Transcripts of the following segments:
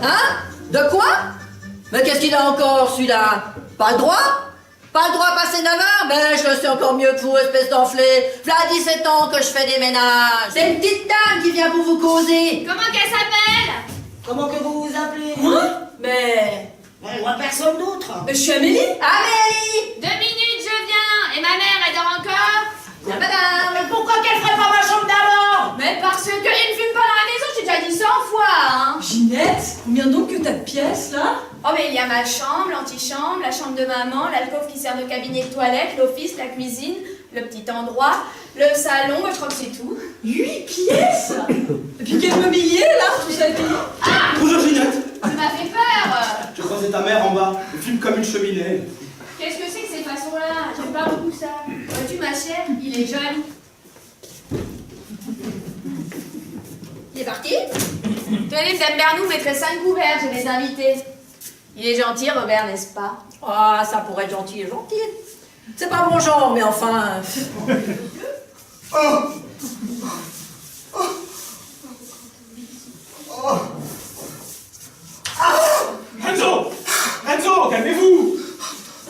Hein? De quoi? Mais qu'est-ce qu'il a encore, celui-là? Pas le droit? Pas le droit à passer 9 heures? Ben, je le sais encore mieux que vous, espèce d'enflé. V'là 17 ans que je fais des ménages. C'est une petite dame qui vient pour vous causer. Comment qu'elle s'appelle? Comment que vous vous appelez? Hein? Mais... Je vois personne d'autre. Mais je suis Amélie. Amélie! 2 minutes, je viens. Et ma mère, elle dort encore? Bien, madame. Mais pourquoi qu'elle ferait pas ma chambre d'abord? Mais parce qu'il ne fume pas dans la maison, je t'ai déjà dit 100 fois, hein. Ginette, combien donc que t'as de pièces, là? Oh, mais il y a ma chambre, l'antichambre, la chambre de maman, l'alcôve qui sert de cabinet de toilette, l'office, la cuisine, le petit endroit, le salon, je crois que c'est tout. 8 pièces? Et puis quel mobilier, là, tout ça dit? Bonjour Ginette. Ça m'a fait peur. Je croisais ta mère en bas. Elle fume comme une cheminée. Qu'est-ce que c'est que ces façons-là? J'aime pas beaucoup ça. Vois-tu, ma chère, il est joli. Il est parti? Tenez, Madame Bernou mettrait 5 couverts, j'ai des invités. Il est gentil, Robert, n'est-ce pas? Ah, ça pourrait être gentil et gentil. C'est pas mon genre, mais enfin... Renzo! Renzo, calmez-vous!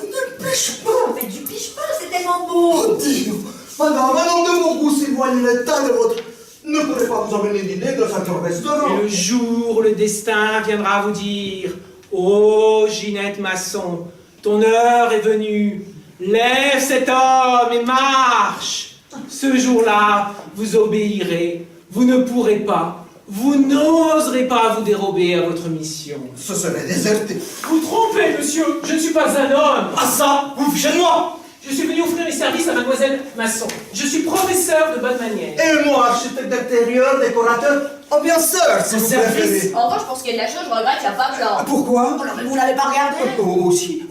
Ne pêche pas. Mais du piche-pain, c'est tellement beau. Oh Dio. Madame, de mon goût s'éloigne le tas de votre... Ne pourrez pas vous emmener dîner de cet restaurant. Et le jour où le destin viendra vous dire « Ô Ginette Masson, ton heure est venue, lève cet homme et marche !» Ce jour-là, vous obéirez, vous ne pourrez pas, vous n'oserez pas vous dérober à votre mission. Ce serait déserté. Vous trompez, monsieur, je ne suis pas un homme. Ah ça, vous fichez de moi! Je suis venu offrir mes services à mademoiselle Masson. Je suis professeur de bonne manière. Et moi, architecte d'intérieur, décorateur, ambianceur, si Au vous service. préférez. En revanche, pour ce qui est de la chose, je regrette qu'il n'y a pas de genre. Pourquoi? Oh, mais vous l'avez pas regardé? Aussi.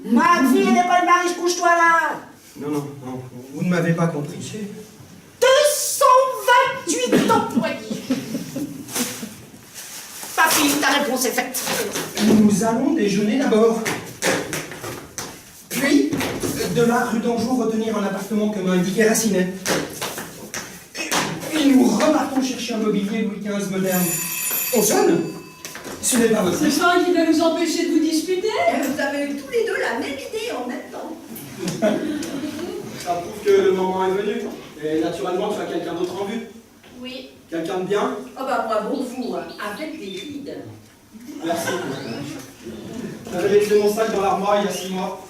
Ma fille n'est pas une Marie, couche-toi là. Non, vous ne m'avez pas compris. 228 employés. Papy, ta réponse est faite. Nous allons déjeuner d'abord. Puis, de là, rue d'Anjou, retenir un appartement que m'a indiqué Racinet. Et nous repartons chercher un mobilier Louis XV moderne. On sonne? Ce n'est pas votre... C'est ça qui va nous empêcher de vous disputer? Vous avez eu tous les deux la même idée en même temps. Ça prouve que le moment est venu. Et naturellement, tu as quelqu'un d'autre en vue. Oui. Quelqu'un de bien? Oh bah moi, bon, vous, avec des rides. Merci. J'avais laissé mon sac dans l'armoire il y a 6 mois.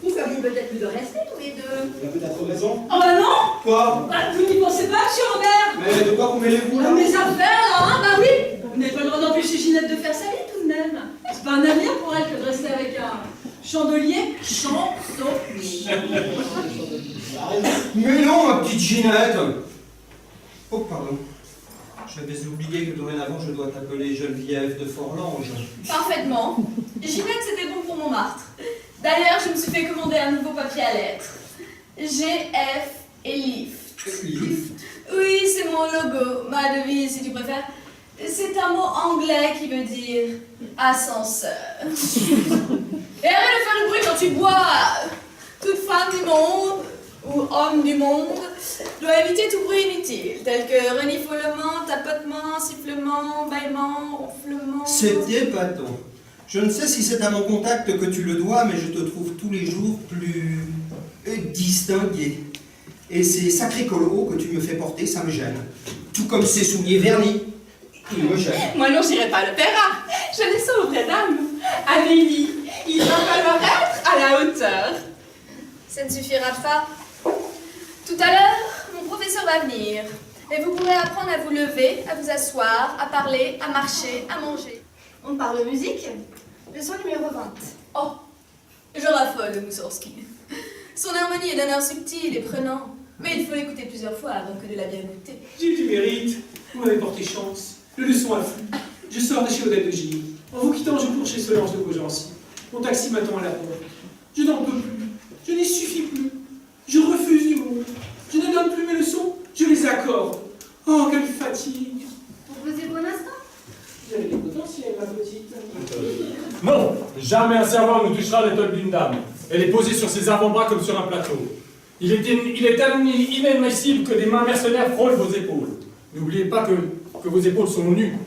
Vous feriez peut-être mieux de rester tous les deux. Il a peut-être raison. Oh bah non! Quoi? Bah, vous n'y pensez pas, monsieur Robert? Mais de quoi vous mêlez-vous là? Mes affaires, là, hein? Bah oui! Vous n'avez pas le droit d'empêcher Ginette de faire sa vie, tout de même. C'est pas un avenir pour elle que de rester avec un chandelier. Mais non, ma petite Ginette. Oh, pardon. J'avais oublié que dorénavant, je dois t'appeler Geneviève de Forlange. Parfaitement. Ginette, c'était bon pour Montmartre. D'ailleurs, je me suis fait commander un nouveau papier à lettres. GF et Lift. Lift? Oui, c'est mon logo, ma devise si tu préfères. C'est un mot anglais qui veut dire ascenseur. Et arrête de faire le bruit quand tu bois. Toute femme du monde, ou homme du monde, doit éviter tout bruit inutile, tel que reniflement, tapotement, sifflement, bâillement, ronflement. C'est épatant. Je ne sais si c'est à mon contact que tu le dois, mais je te trouve tous les jours plus distingué. Et ces sacrés colos que tu me fais porter, ça me gêne. Tout comme ces souliers vernis. Ils me gênent. Moi non, j'irai pas à l'opéra. Je les sens aux vraies dames. Amélie, il va falloir être à la hauteur. Ça ne suffira pas. Tout à l'heure, mon professeur va venir. Et vous pourrez apprendre à vous lever, à vous asseoir, à parler, à marcher, à manger. On parle musique. Leçon numéro 20. Oh, je raffole de Moussorski. Son harmonie est d'un air subtil et prenant. Mais il faut l'écouter plusieurs fois avant que de la bien goûter. J'ai du mérite, vous m'avez porté chance. Le leçon afflue. Je sors de chez Odette de Gilles. En vous quittant, je cours chez Solange de Beaugency. Mon taxi m'attend à la porte. Je n'en peux plus. Je n'y suffis plus. Je refuse du monde. Je ne donne plus mes leçons, je les accorde. Oh, quelle fatigue. Vous posez pour un instant? Vous avez des potentiels, ma petite. Non, jamais un servant ne touchera l'étole d'une dame. Elle est posée sur ses avant-bras comme sur un plateau. Il est inadmissible que des mains mercenaires frôlent vos épaules. N'oubliez pas que vos épaules sont nues.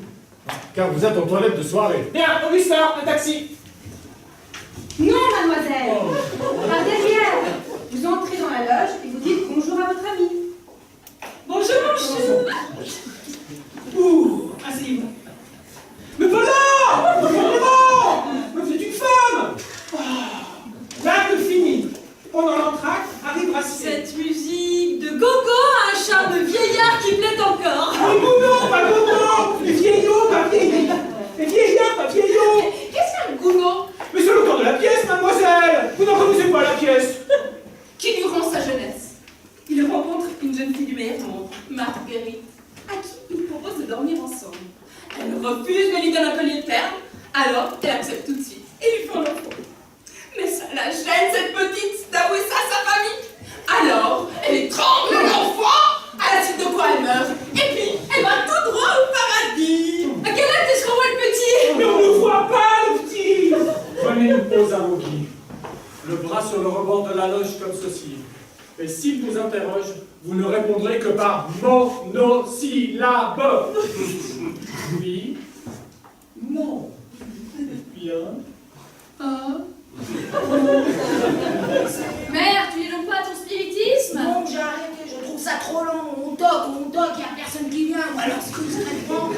car vous êtes aux toilettes de soirée. Bien, Augustin, un taxi. Non, mademoiselle. Par derrière. Vous entrez dans la loge et vous dites bonjour à votre ami. Bonjour, mon chou. Ouh, asseyez-vous. Mais pas là. Mais vous êtes une femme. L'acte fini. Pendant l'entracte, arrive Racine. Cette musique de gogo a un charme vieillard qui plaît encore. Les gounons, pas gounons. Les vieillots, pas vieillots. Les vieillards, pas vieillots. Qu'est-ce qu'un gounod? Mais c'est l'auteur de la pièce, mademoiselle. Vous n'en connaissez pas la pièce. Qui durant sa jeunesse, il rencontre une jeune fille du meilleur monde, Marguerite, à qui il propose de dormir ensemble. Elle refuse, mais lui donne un collier de perles, alors elle accepte tout de suite et lui font l'enfant. Mais ça la gêne, cette petite, d'avouer ça à sa famille. Alors, elle étrangle l'enfant, à la suite de quoi elle meurt, et puis elle va tout droit au paradis. À quel âge est-ce qu'on voit le petit? Mais on ne voit pas, le petit. Prenez une pause à vos pieds. Le bras sur le rebord de la loge comme ceci. Et s'il vous interroge, vous ne répondrez que par monosyllabe. Oui. Non. Bien. Mère, tu n'es donc pas à ton spiritisme? Non, j'ai arrêté, je trouve ça trop long. On toque, il n'y a personne qui vient. Ou alors discrètement.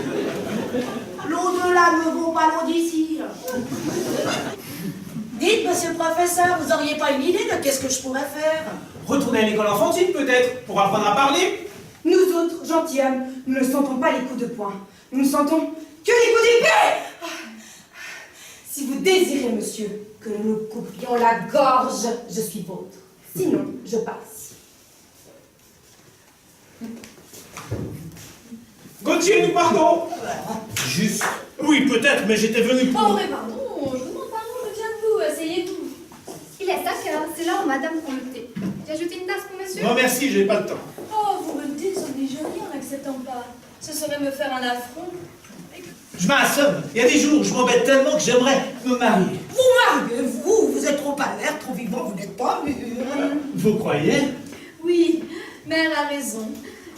L'au-delà ne vaut pas l'au d'ici. Dites, monsieur le professeur, vous n'auriez pas une idée de qu'est-ce que je pourrais faire? Retourner à l'école enfantine, peut-être, pour apprendre à parler. Nous autres, gentilshommes, nous ne sentons pas les coups de poing. Nous ne sentons que les coups d'épée. Si vous désirez, monsieur, que nous nous coupions la gorge, je suis vôtre. Sinon, je passe. Gauthier, nous partons. Juste. Oui, peut-être, mais j'étais venu pour... Oh, mais pardon, je vous demande pardon, je viens de vous, asseyez-vous. Il est 5 heures, c'est l'heure où madame prend le thé. J'ai ajouté une tasse pour monsieur? Non, merci, j'ai pas le temps. Oh, vous me désobligeriez en n'acceptant pas. Ce serait me faire un affront. Je m'assomme. Il y a des jours où je m'embête tellement que j'aimerais me marier. Vous mariez, vous êtes trop alerte, trop vivant, vous n'êtes pas mûr. Vous croyez? Oui, mère a raison.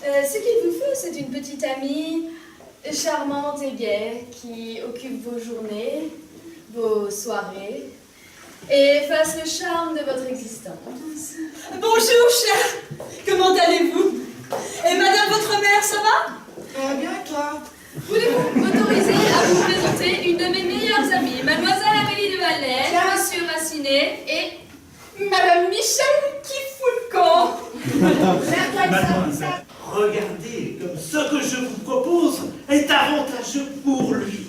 Ce qu'il vous faut, c'est une petite amie charmante et gaie qui occupe vos journées, vos soirées et fasse le charme de votre existence. Bonjour, cher. Comment allez-vous? Et madame votre mère, ça va? Bien, toi. Voulez-vous m'autoriser à vous présenter une de mes meilleures amies, mademoiselle Amélie de Valais, monsieur Racinet et madame Michel qui fout le camp. Mademoiselle, regardez, comme ce que je vous propose est avantageux pour lui.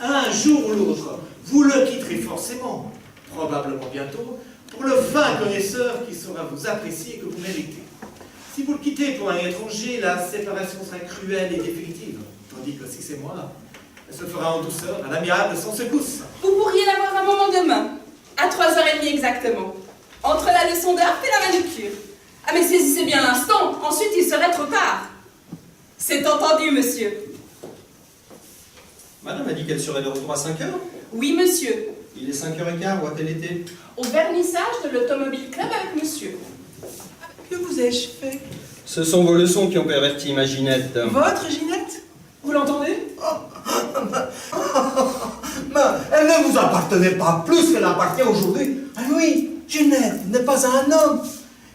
Un jour ou l'autre, vous le quitterez forcément, probablement bientôt, pour le fin connaisseur qui saura vous apprécier et que vous méritez. Si vous le quittez pour un étranger, la séparation sera cruelle et définitive. Tandis que si c'est moi, elle se fera en douceur, à l'amiable, sans secousse. Vous pourriez l'avoir un moment demain, à 3h30 exactement, entre la leçon d'art et la manucure. Ah mais saisissez bien l'instant, ensuite il serait trop tard. C'est entendu, monsieur. Madame a dit qu'elle serait de retour à 5 heures. Oui, monsieur. Il est 5h15, où a-t-elle été? Au vernissage de l'Automobile Club avec monsieur. Que vous ai-je fait? Ce sont vos leçons qui ont perverti ma Ginette. Votre Ginette? Vous l'entendez? Mais elle ne vous appartenait pas plus qu'elle appartient aujourd'hui. Ah oui, Ginette n'est pas un homme.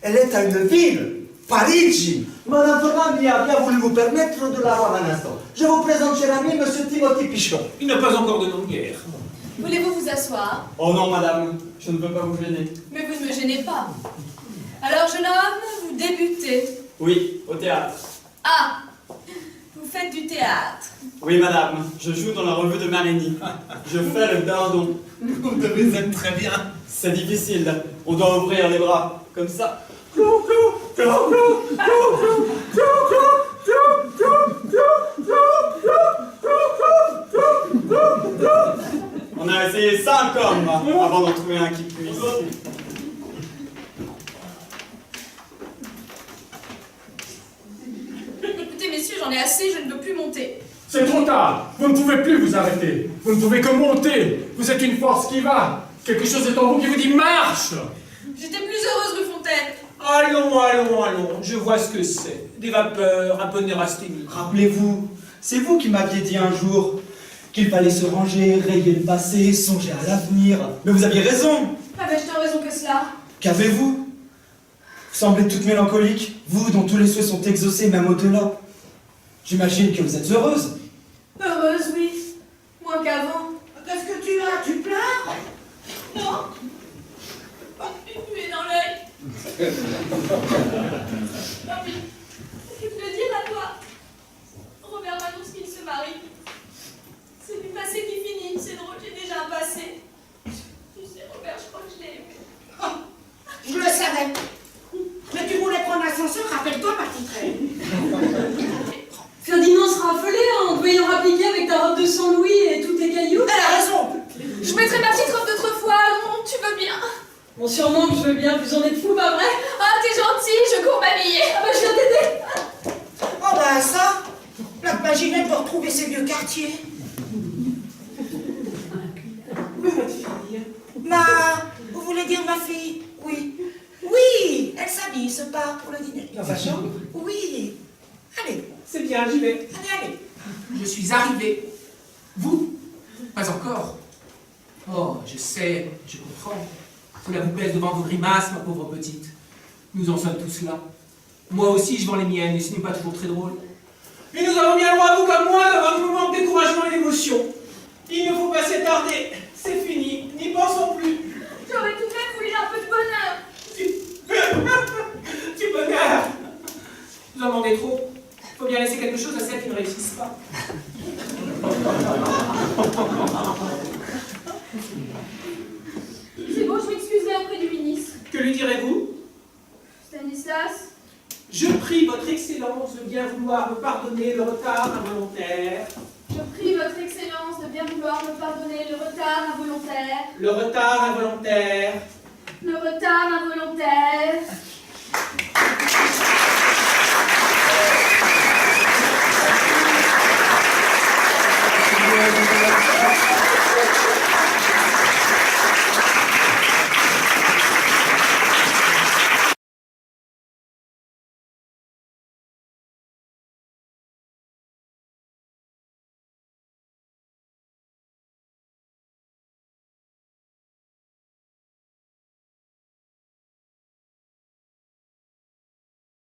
Elle est à une ville, Parigi. Madame Ferrandi a bien voulu vous permettre de la voir un instant. Je vous présente, cher ami, monsieur Timothy Pichon. Il n'a pas encore de nom de guerre. Voulez-vous vous asseoir? Oh non, madame, je ne veux pas vous gêner. Mais vous ne me gênez pas. Alors, jeune homme, vous débutez. Oui, au théâtre. Ah, vous faites du théâtre. Oui, madame, je joue dans la revue de Marini. Je fais le dindon. Vous devez être très bien. C'est difficile, on doit ouvrir les bras, comme ça. On a essayé 5 hommes avant d'en trouver un qui puisse. Écoutez, messieurs, j'en ai assez, je ne veux plus monter. C'est trop tard. Vous ne pouvez plus vous arrêter. Vous ne pouvez que monter. Vous êtes une force qui va. Quelque chose est en vous qui vous dit marche. J'étais plus heureuse rue Fontaine. Allons, allons, allons. Je vois ce que c'est. Des vapeurs, un peu de neurasthénie. Rappelez-vous, c'est vous qui m'aviez dit un jour, qu'il fallait se ranger, rayer le passé, songer à l'avenir. Mais vous aviez raison. Ah ben, je t'ai raison que cela. Qu'avez-vous? Vous semblez toute mélancolique, vous dont tous les souhaits sont exaucés même au-delà. J'imagine que vous êtes heureuse. Heureuse, oui. Moins qu'avant. Qu'est-ce que tu as? Tu pleures? Non. Une nuée dans l'œil. Ah oui. Je peux te le dire à toi. Robert m'annonce qu'il se marie. C'est du passé qui finit. C'est drôle, j'ai déjà un passé. Tu sais, Robert, je crois que je l'ai aimé. Oh, je le savais. Mais tu voulais prendre l'ascenseur, rappelle-toi, ma petite reine. Ferdinand sera affolé en te voyant rappliquer avec ta robe de 100 louis et tous tes cailloux. Elle a raison. Je mettrai ma petite robe d'autrefois, non, tu veux bien? Bon, sûrement que je veux bien, vous en êtes fous, pas vrai? Ah, t'es gentil, je cours m'habiller. Ah bah, je viens t'aider. Oh bah ça, la Ginette pour retrouver ses vieux quartiers. Vous voulez dire ma fille? Oui. Oui, elle s'habille, se part pour le dîner. Dans sa chambre? Oui. Allez. C'est bien, j'y vais. Allez. Je suis arrivé. Vous? Pas encore. Oh, je sais, je comprends. Cela vous baisse devant vos grimaces, ma pauvre petite. Nous en sommes tous là. Moi aussi, je vends les miennes, et ce n'est pas toujours très drôle. Et nous avons bien le droit, vous comme moi, d'avoir un moment de découragement et d'émotion. Il ne faut pas s'attarder. C'est fini. N'y pensons plus. J'aurais tout de même voulu un peu de bonheur. Du bonheur. Vous en demandez trop. Il faut bien laisser quelque chose à celles qui ne réussissent pas. C'est bon, je m'excuserai auprès du ministre. Que lui direz-vous? Stanislas? Je prie votre excellence de bien vouloir me pardonner le retard involontaire. Je prie votre excellence de bien vouloir me pardonner le retard involontaire. Le retard involontaire.